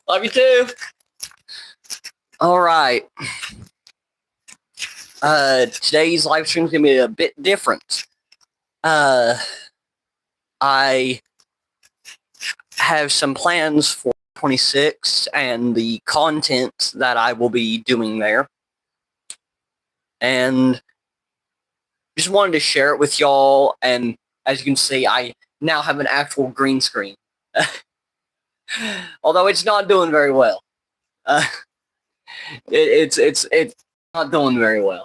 Love you too. All right. Today's live stream is gonna be a bit different. I have some plans for 26 and the content that I will be doing there, and just wanted to share it with y'all. And as you can see, I now have an actual green screen, although it's not doing very well. It's not doing very well.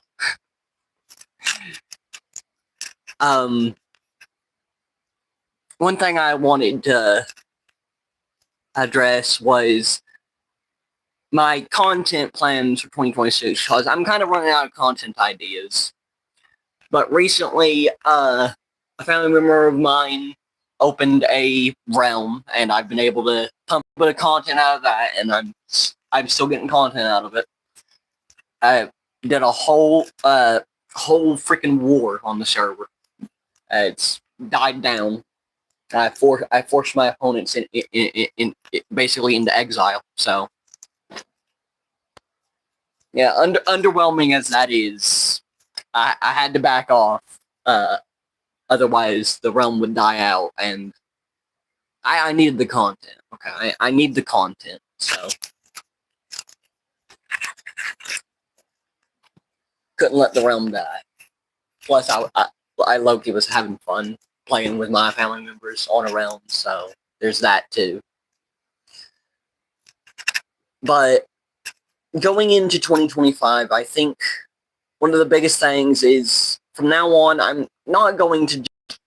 One thing I wanted to address was my content plans for 2026, because I'm kind of running out of content ideas. But recently, a family member of mine opened a realm, and I've been able to pump a bit of content out of that, and I'm still getting content out of it. I did a whole freaking war on the server. It's died down. I forced my opponents in basically into exile. So yeah, underwhelming as that is, I had to back off. Otherwise, the realm would die out, and I needed the content. Okay, I need the content. So couldn't let the realm die. Plus, I low-key was having fun playing with my family members on a realm, so there's that too. But going into 2025, I think one of the biggest things is, from now on, I'm not going to just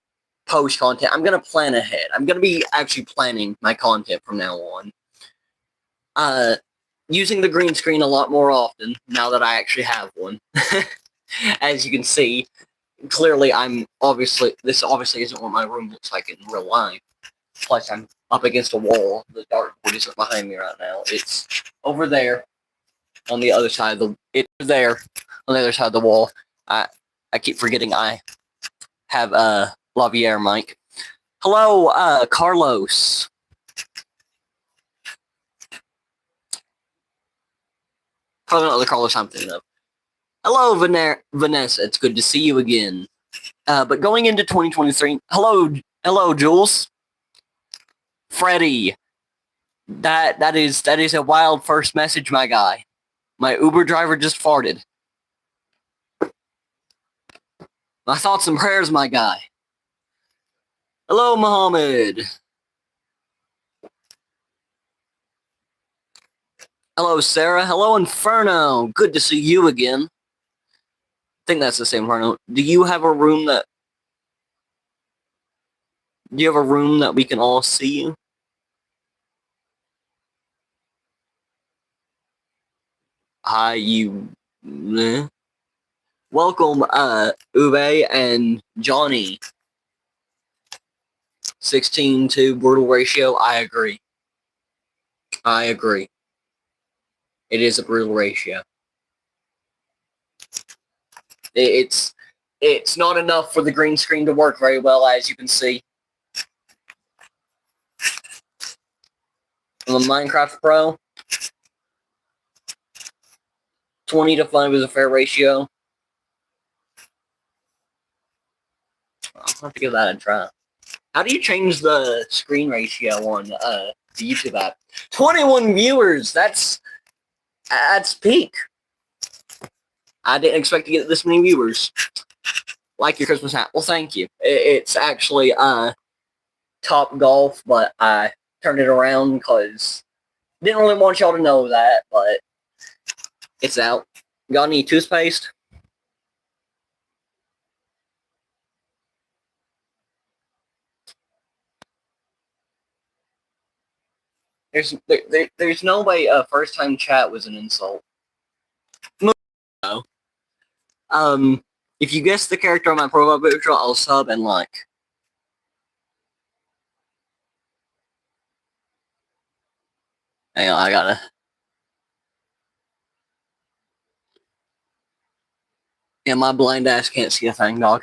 post content. I'm going to plan ahead. I'm going to be actually planning my content from now on. Using the green screen a lot more often, now that I actually have one. As you can see, clearly this obviously isn't what my room looks like in real life. Plus, I'm up against a wall. The dartboard isn't behind me right now. It's over there on the other side of the other side of the wall. I keep forgetting I have a Lavier mic. Hello, Carlos. Probably not the Carlos I'm thinking of. Hello, Vanessa. It's good to see you again. But going into 2023, hello, Jules. Freddie. That is a wild first message, my guy. My Uber driver just farted. My thoughts and prayers, my guy. Hello, Mohammed. Hello, Sarah. Hello, Inferno. Good to see you again. I think that's the same Inferno. Do you have a room that we can all see you? Hi, you. Welcome, Ube and Johnny. 16 to brutal ratio. I agree. It is a brutal ratio. It's not enough for the green screen to work very well, as you can see. On the Minecraft Pro, 20:5 is a fair ratio. I'll have to give that a try. How do you change the screen ratio on the YouTube app? 21 viewers. That's peak. I didn't expect to get this many viewers. Like your Christmas hat. Well, thank you. It's actually Top Golf, but I turned it around because didn't really want y'all to know that, but it's out. Got any toothpaste? There's no way first time chat was an insult. No. If you guess the character on my profile picture, I'll sub and like. Hang on, I gotta. Yeah, my blind ass can't see a thing, dog.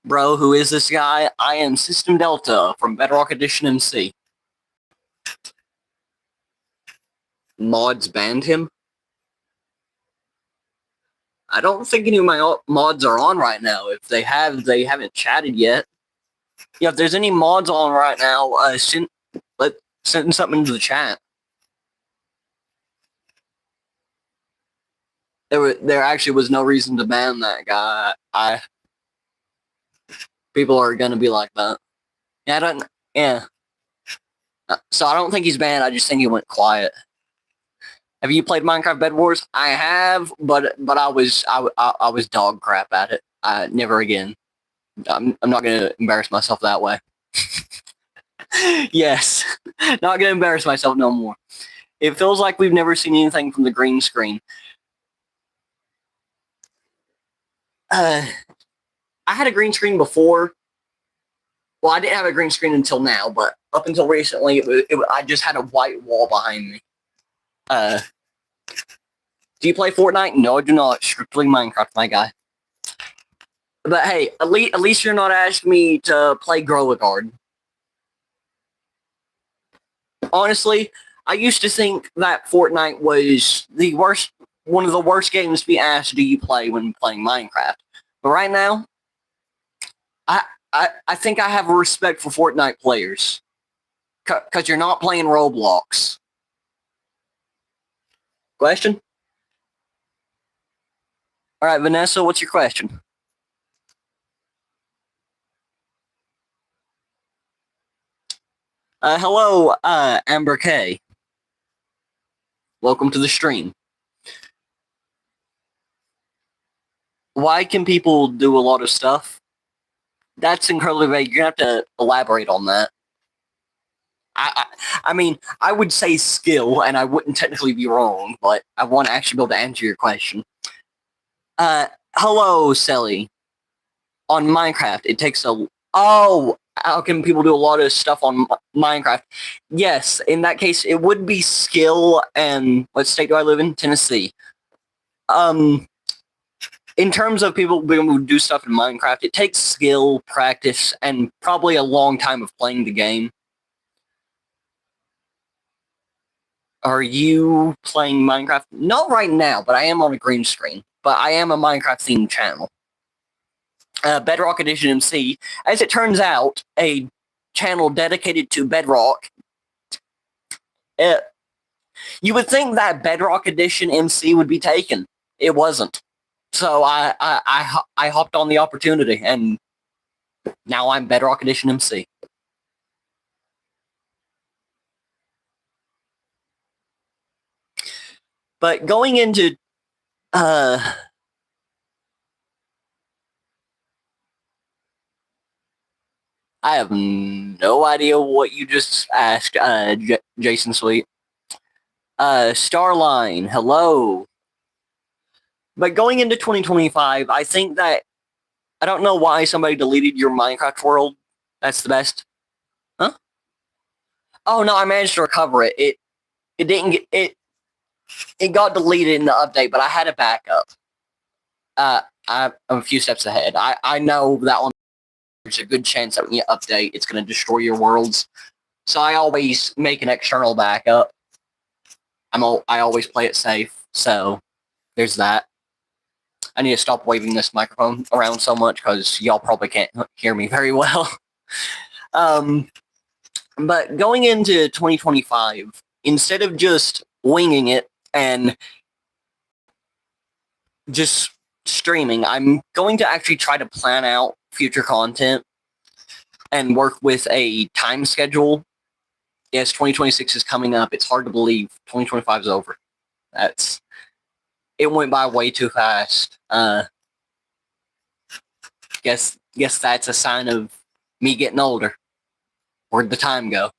Bro, who is this guy? I am System Delta from Bedrock Edition MC. mods banned him. I don't think any of my mods are on right now. If they have, they haven't chatted yet. Yeah, if there's any mods on right now, send something into the chat. There actually was no reason to ban that guy. People are gonna be like that. Yeah. So I don't think he's banned. I just think he went quiet. Have you played Minecraft Bed Wars? I have, but I was dog crap at it. Never again. I'm not gonna embarrass myself that way. Yes, not gonna embarrass myself no more. It feels like we've never seen anything from the green screen. I had a green screen before. Well, I didn't have a green screen until now, but up until recently, I just had a white wall behind me. Do you play Fortnite? No, I do not. Strictly Minecraft, my guy. But hey, at least you're not asking me to play Grow a Garden. Honestly, I used to think that Fortnite was one of the worst games to be asked, do you play when playing Minecraft? But right now, I think I have a respect for Fortnite players. Because you're not playing Roblox. Question? All right, Vanessa, what's your question? Hello, Amber K. Welcome to the stream. Why can people do a lot of stuff? That's incredibly vague. You're going to have to elaborate on that. I mean, I would say skill, and I wouldn't technically be wrong, but I want to actually be able to answer your question. Hello, Sally. On Minecraft, it takes a... Oh, how can people do a lot of stuff on Minecraft? Yes, in that case, it would be skill, and what state do I live in? Tennessee. In terms of people being able to do stuff in Minecraft, it takes skill, practice, and probably a long time of playing the game. Are you playing Minecraft? Not right now, but I am on a green screen. But I am a Minecraft-themed channel. Bedrock Edition MC. As it turns out, a channel dedicated to Bedrock. You would think that Bedrock Edition MC would be taken. It wasn't. So I hopped on the opportunity, and now I'm Bedrock Edition MC. But going into I have no idea what you just asked, Jason Sweet. Starline, hello. But going into 2025, I think that I don't know why somebody deleted your Minecraft world. That's the best. Huh? Oh no, I managed to recover it. It didn't get it got deleted in the update, but I had a backup. I'm a few steps ahead. I know that one. There's a good chance that when you update, it's going to destroy your worlds. So I always make an external backup. I always play it safe. So there's that. I need to stop waving this microphone around so much because y'all probably can't hear me very well. But going into 2025, instead of just winging it and just streaming, I'm going to actually try to plan out future content and work with a time schedule. Yes, 2026 is coming up. It's hard to believe 2025 is over. It went by way too fast. Guess that's a sign of me getting older. Where'd the time go?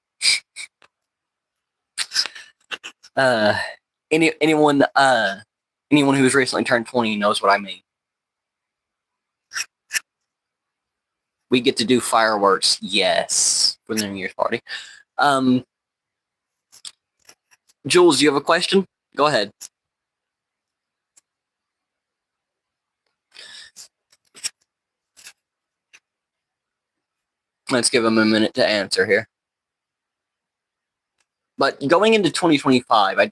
Anyone who's recently turned 20 knows what I mean. We get to do fireworks, yes, for the New Year's party. Jules, you have a question? Go ahead. Let's give him a minute to answer here. But going into 2025, I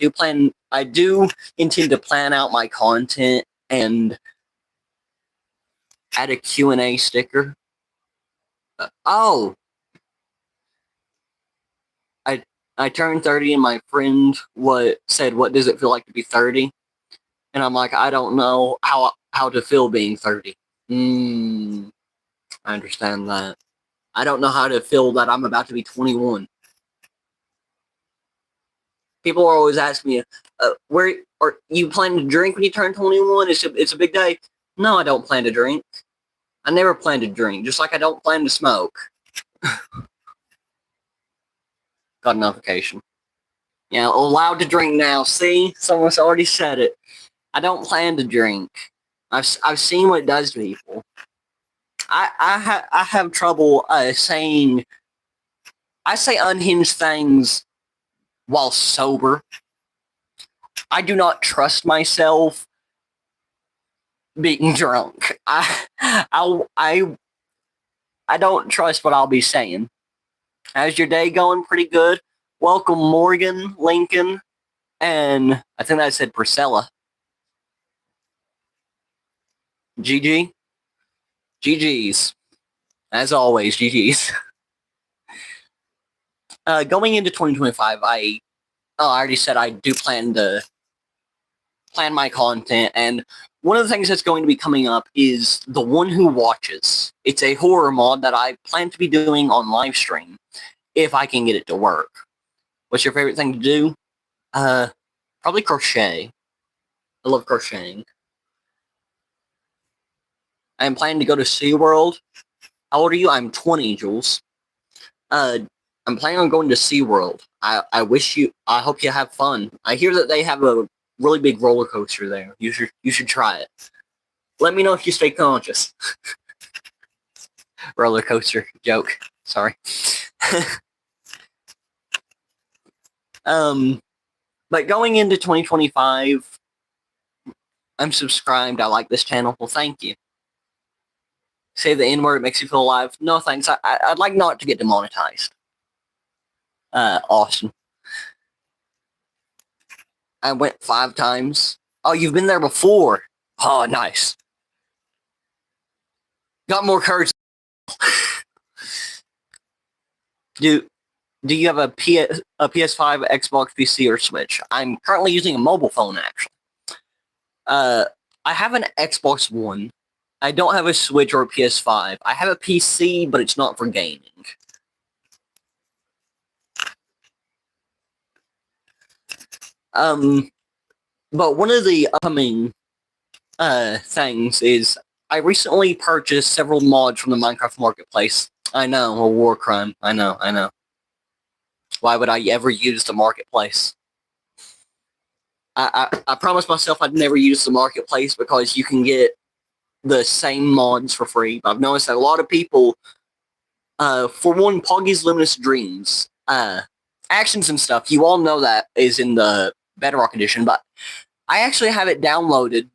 do intend to plan out my content and add a Q&A sticker. Oh, I turned 30 and my friend said, what does it feel like to be 30? And I'm like, I don't know how to feel being 30. I understand that. I don't know how to feel that I'm about to be 21. People are always asking me, where are you planning to drink when you turn 21? It's a big day. No, I don't plan to drink. I never plan to drink, just like I don't plan to smoke. Got a notification. Yeah, allowed to drink now. See? Someone's already said it. I don't plan to drink. I've seen what it does to people. I have trouble saying. I say unhinged things while sober. I do not trust myself being drunk. I don't trust what I'll be saying. How's your day going? Pretty good. Welcome, Morgan, Lincoln, and I think I said Priscilla. GG. GG's. As always, GG's. Going into 2025, I already said I do plan my content, and one of the things that's going to be coming up is The One Who Watches. It's a horror mod that I plan to be doing on live stream, if I can get it to work. What's your favorite thing to do? Probably crochet. I love crocheting. I'm planning to go to SeaWorld. How old are you? I'm 20, Jules. I'm planning on going to SeaWorld. I hope you have fun. I hear that they have a really big roller coaster there. You should try it. Let me know if you stay conscious. Roller coaster joke. Sorry. But going into 2025, I'm subscribed. I like this channel. Well, thank you. Say the N-word, it makes you feel alive. No, thanks. I'd like not to get demonetized. Awesome. I went 5 times. Oh, you've been there before. Oh, nice. Got more courage. Do you have a PS5, Xbox, PC, or Switch? I'm currently using a mobile phone, actually. I have an Xbox One. I don't have a Switch or a PS5. I have a PC, but it's not for gaming. But one of the upcoming things is I recently purchased several mods from the Minecraft Marketplace. I know, a war crime. I know. Why would I ever use the Marketplace? I promised myself I'd never use the Marketplace because you can get the same mods for free. I've noticed that a lot of people, for one, Poggy's Luminous Dreams, actions and stuff, you all know that is in the Bedrock Edition, but I actually have it downloaded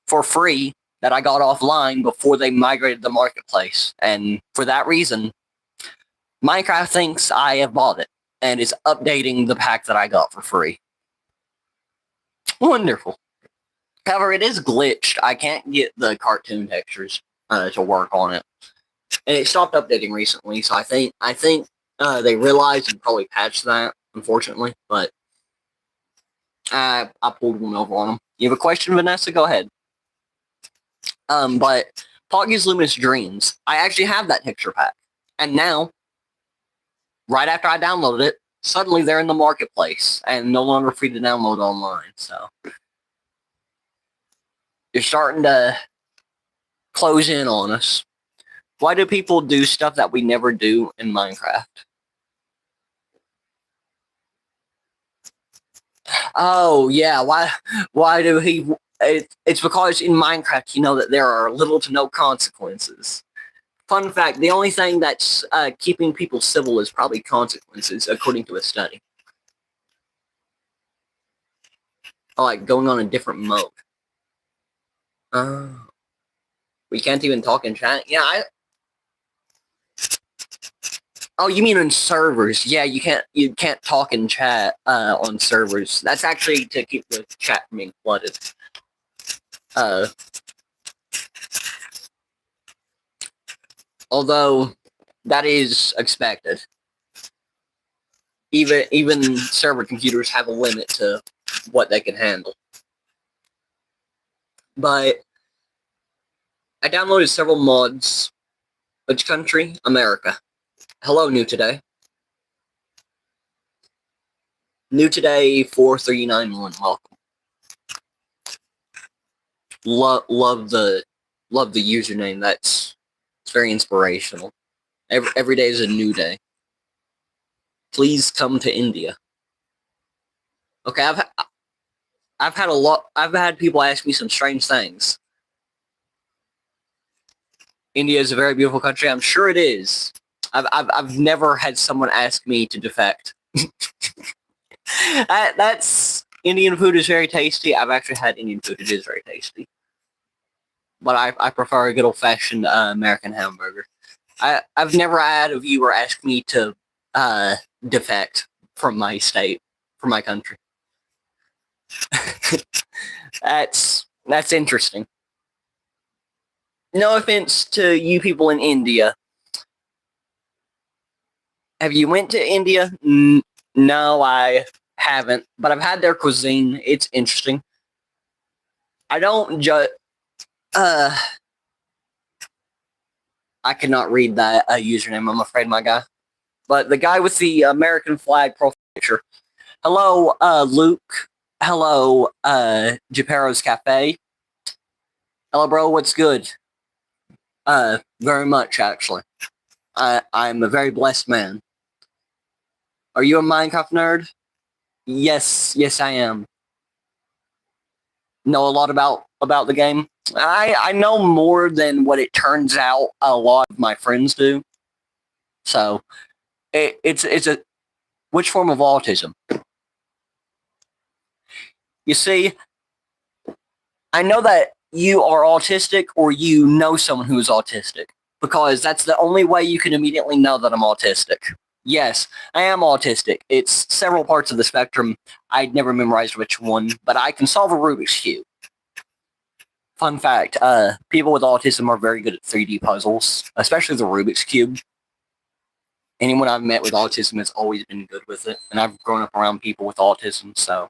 for free that I got offline before they migrated the Marketplace. And for that reason, Minecraft thinks I have bought it and is updating the pack that I got for free. Wonderful. However, it is glitched. I can't get the cartoon textures to work on it. And it stopped updating recently, so I think they realized and probably patched that, unfortunately. But I pulled one over on them. You have a question, Vanessa? Go ahead. But Poggy's Luminous Dreams, I actually have that texture pack. And now, right after I downloaded it, suddenly they're in the Marketplace and no longer free to download online, so you're starting to close in on us. Why do people do stuff that we never do in Minecraft? Oh, yeah, why do he... It's because in Minecraft, you know that there are little to no consequences. Fun fact, the only thing that's keeping people civil is probably consequences, according to a study. Like going on a different mode. We can't even talk in chat. Yeah, Oh, you mean on servers? Yeah, you can't talk in chat on servers. That's actually to keep the chat from being flooded. Although that is expected. Even server computers have a limit to what they can handle. But I downloaded several mods. Which country? America. Hello, New Today. New Today 4391. Welcome. Love the username. It's very inspirational. Every day is a new day. Please come to India. Okay, I've had people ask me some strange things. India is a very beautiful country. I'm sure it is. I've never had someone ask me to defect. That's Indian food is very tasty. I've actually had Indian food. It is very tasty. But I prefer a good old-fashioned American hamburger. I've never had a viewer ask me to defect from my state, from my country. That's interesting. No offense to you people in India. Have you went to India? No, I haven't. But I've had their cuisine. It's interesting. I don't judge. I cannot read that username, I'm afraid, my guy. But the guy with the American flag profile picture. Hello, Luke. Hello, Japero's Cafe. Hello, bro. What's good? Very much, actually. I'm a very blessed man. Are you a Minecraft nerd? Yes, I am. Know a lot about the game. I know more than what it turns out a lot of my friends do. So, it's a which form of autism? You see, I know that you are autistic or you know someone who is autistic because that's the only way you can immediately know that I'm autistic. Yes, I am autistic. It's several parts of the spectrum. I'd never memorized which one, but I can solve a Rubik's Cube. Fun fact, people with autism are very good at 3D puzzles, especially the Rubik's Cube. Anyone I've met with autism has always been good with it, and I've grown up around people with autism, so.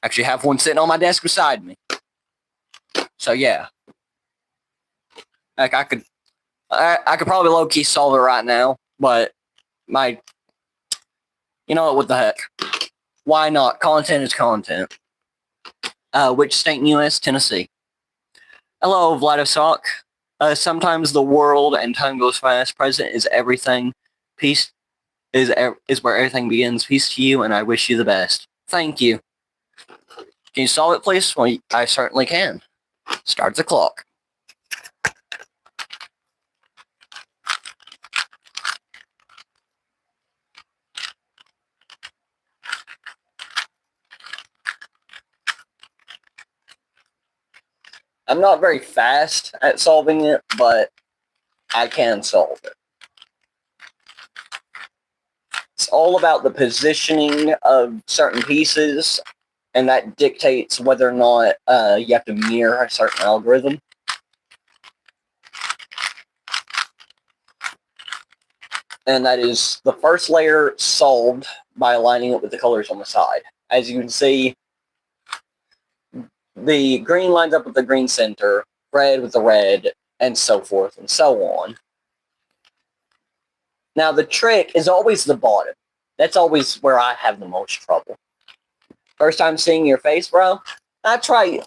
Actually have one sitting on my desk beside me. So yeah. Like I could probably low-key solve it right now, but you know what the heck. Why not? Content is content. Which state in U.S.? Tennessee. Hello, Vladivostok. Sometimes the world and time goes fast. Present is everything. Peace is where everything begins. Peace to you, and I wish you the best. Thank you. Can you solve it, please? Well, I certainly can. Start the clock. I'm not very fast at solving it, but I can solve it. It's all about the positioning of certain pieces, and that dictates whether or not you have to mirror a certain algorithm. And that is the first layer solved by aligning it with the colors on the side. As you can see, the green lines up with the green center, red with the red, and so forth and so on. Now, the trick is always the bottom. That's always where I have the most trouble. First time seeing your face, bro? That's right.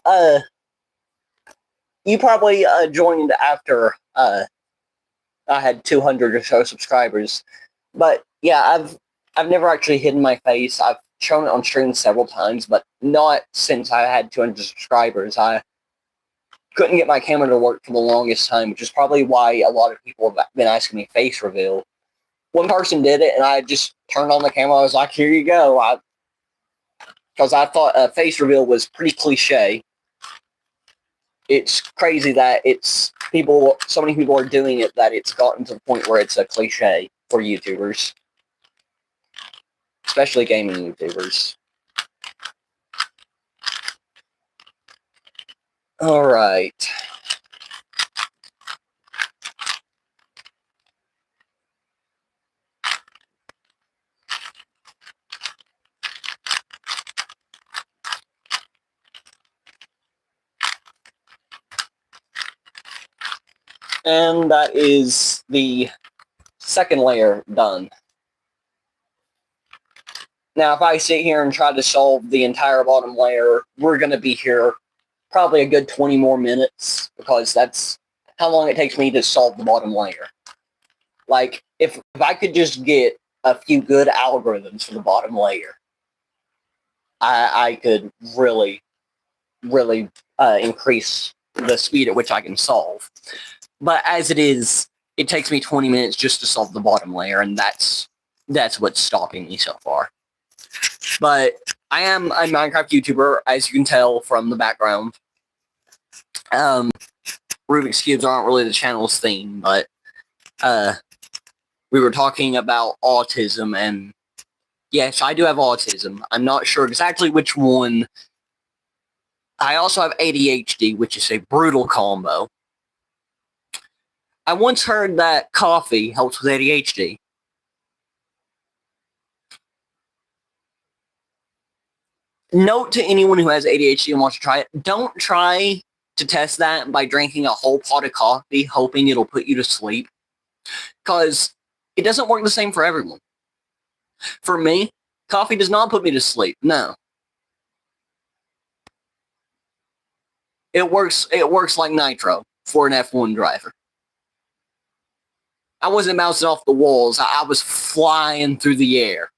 You probably joined after I had 200 or so subscribers. But yeah, I've never actually hidden my face. I've shown it on stream several times, but not since I had 200 subscribers. I couldn't get my camera to work for the longest time, which is probably why a lot of people have been asking me face reveal. One person did it, and I just turned on the camera. I was like, here you go. Because I thought face reveal was pretty cliche. It's crazy that it's so many people are doing it that it's gotten to the point where it's a cliche for YouTubers, especially gaming YouTubers. All right. And that is the second layer done. Now, if I sit here and try to solve the entire bottom layer, we're going to be here probably a good 20 more minutes, because that's how long it takes me to solve the bottom layer. Like, if I could just get a few good algorithms for the bottom layer, I could really increase the speed at which I can solve. But as it is, it takes me 20 minutes just to solve the bottom layer, and that's what's stopping me so far. But I am a Minecraft YouTuber, as you can tell from the background. Rubik's Cubes aren't really the channel's theme, but we were talking about autism, and yes, I do have autism. I'm not sure exactly which one. I also have ADHD, which is a brutal combo. I once heard that coffee helps with ADHD. Note to anyone who has ADHD and wants to try it, don't try to test that by drinking a whole pot of coffee, hoping it'll put you to sleep, because it doesn't work the same for everyone. For me, coffee does not put me to sleep, no. It works like nitro for an F1 driver. I wasn't bouncing off the walls. I was flying through the air.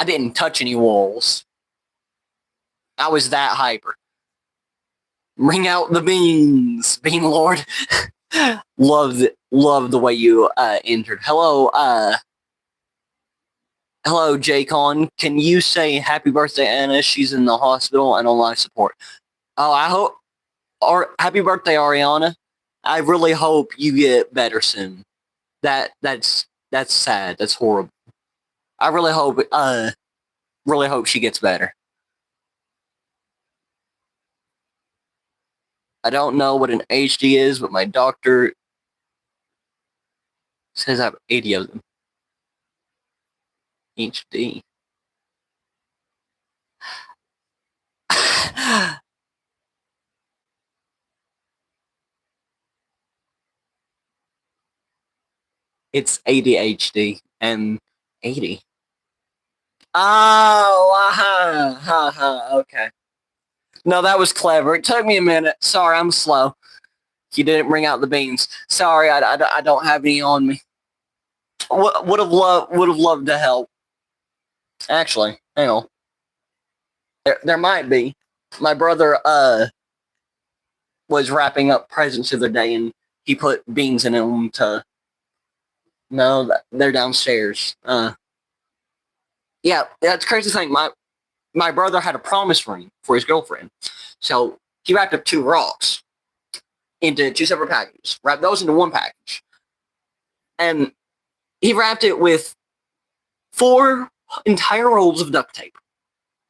I didn't touch any walls. I was that hyper. Bring out the beans, Bean Lord. Love the way you entered. Hello, hello, Jaycon. Can you say happy birthday, Anna? She's in the hospital and on life support. Oh, I hope. Or happy birthday, Ariana. I really hope you get better soon. That's sad. That's horrible. I really hope she gets better. I don't know what an HD is, but my doctor says I have 80 of them. HD. It's ADHD and 80. Oh, okay. No, that was clever. It took me a minute. Sorry, I'm slow. You didn't bring out the beans. Sorry, I don't have any on me. Would have loved to help. Actually, hang on. There might be. My brother was wrapping up presents the other day, and he put beans in them to. No, they're downstairs. Yeah, that's crazy thing. My brother had a promise ring for his girlfriend, so he wrapped up 2 rocks into 2 separate packages. Wrapped those into 1 package, and he wrapped it with 4 entire rolls of duct tape,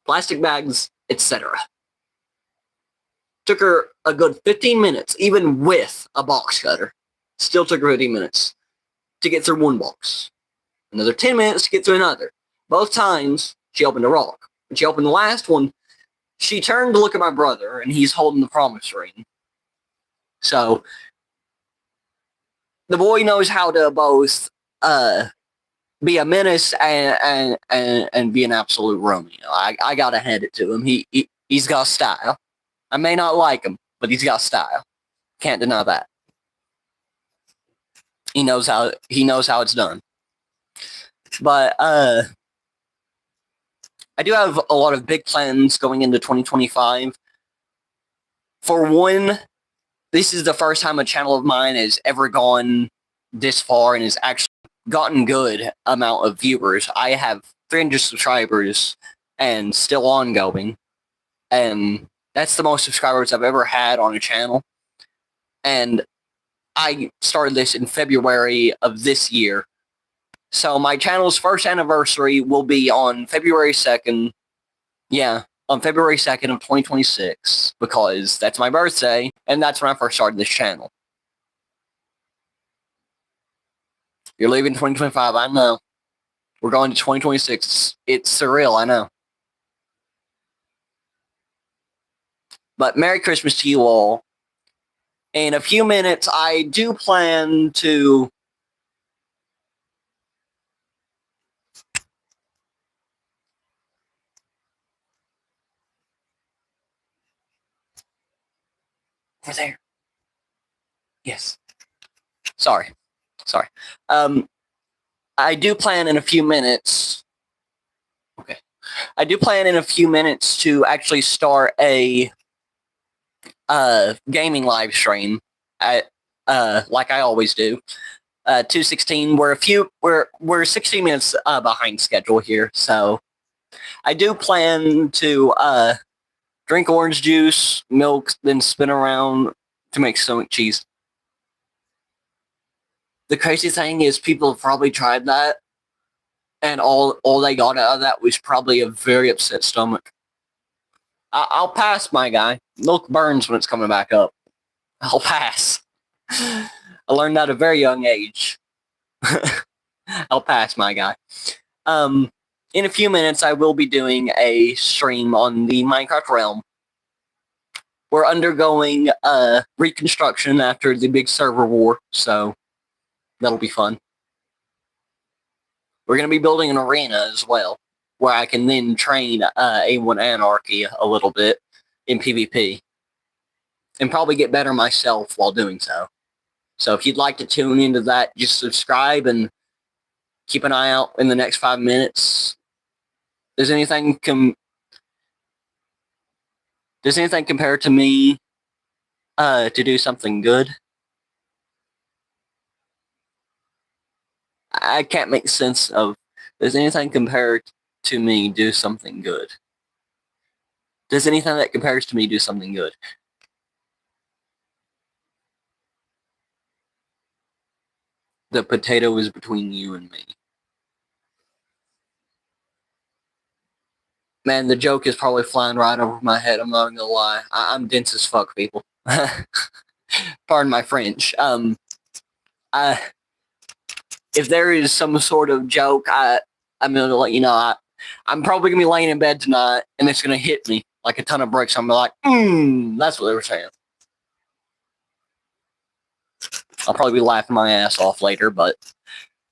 plastic bags, etc. Took her a good 15 minutes, even with a box cutter. Still took her 15 minutes to get through 1 box. Another 10 minutes to get through another. Both times, she opened a rock. When she opened the last one, she turned to look at my brother, and he's holding the promise ring. So, the boy knows how to both be a menace and be an absolute Romeo. I gotta hand it to him. He's got style. I may not like him, but he's got style. Can't deny that. He knows how it's done. But I do have a lot of big plans going into 2025. For one, this is the first time a channel of mine has ever gone this far and has actually gotten good amount of viewers. I have 300 subscribers and still ongoing. And that's the most subscribers I've ever had on a channel. and I started this in February of this year. So my channel's first anniversary will be on February 2nd. Yeah, on February 2nd of 2026, because that's my birthday, and that's when I first started this channel. You're leaving 2025, I know. We're going to 2026. It's surreal, I know. But Merry Christmas to you all. In a few minutes, I do plan to... Over there. Yes. Sorry. I do plan in a few minutes... Okay. I do plan in a few minutes to actually start a gaming live stream at like I always do. 2:16. We're 16 minutes behind schedule here, so I do plan to drink orange juice, milk, then spin around to make stomach cheese. The crazy thing is, people have probably tried that, and all they got out of that was probably a very upset stomach. I'll pass, my guy. Milk burns when it's coming back up. I'll pass. I learned that at a very young age. I'll pass, my guy. In a few minutes, I will be doing a stream on the Minecraft realm. We're undergoing reconstruction after the big server war, so that'll be fun. We're going to be building an arena as well, where I can then train A1 Anarchy a little bit in PvP, and probably get better myself while doing so. So if you'd like to tune into that, just subscribe and keep an eye out in the next 5 minutes. Does anything compare to me to do something good? I can't make sense of, does anything compare to me do something good? Does anything that compares to me do something good? The potato is between you and me. Man, the joke is probably flying right over my head. I'm not gonna lie. I'm dense as fuck, people. Pardon my French. If there is some sort of joke, I'm gonna let you know. I'm probably gonna be laying in bed tonight, and it's gonna hit me like a ton of bricks. I'm like, that's what they were saying. I'll probably be laughing my ass off later, but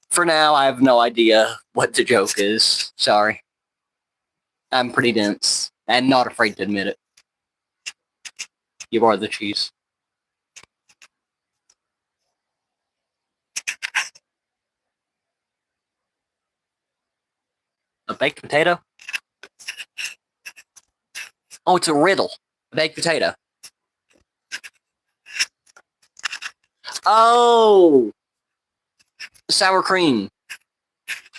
for now, I have no idea what the joke is. Sorry. I'm pretty dense, and not afraid to admit it. You are the cheese. A baked potato? Oh, it's a riddle. A baked potato. Oh! Sour cream.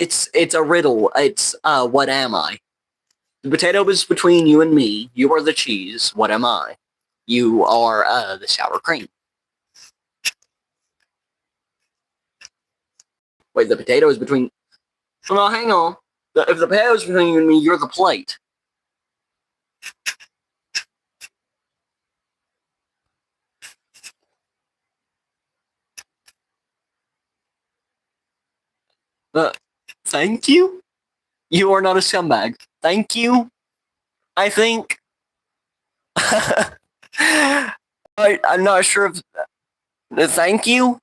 It's a riddle. It's, what am I? The potato is between you and me. You are the cheese. What am I? You are, the sour cream. Wait, the potato is between... No, hang on. If the potato is between you and me, you're the plate. Thank you? You are not a scumbag. Thank you? I think. I'm not sure if... Thank you?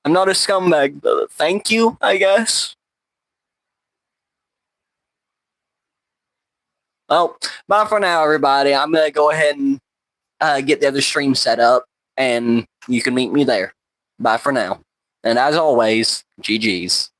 I'm not a scumbag, but thank you, I guess. Well, bye for now, everybody. I'm going to go ahead and get the other stream set up, and you can meet me there. Bye for now. And as always, GG's.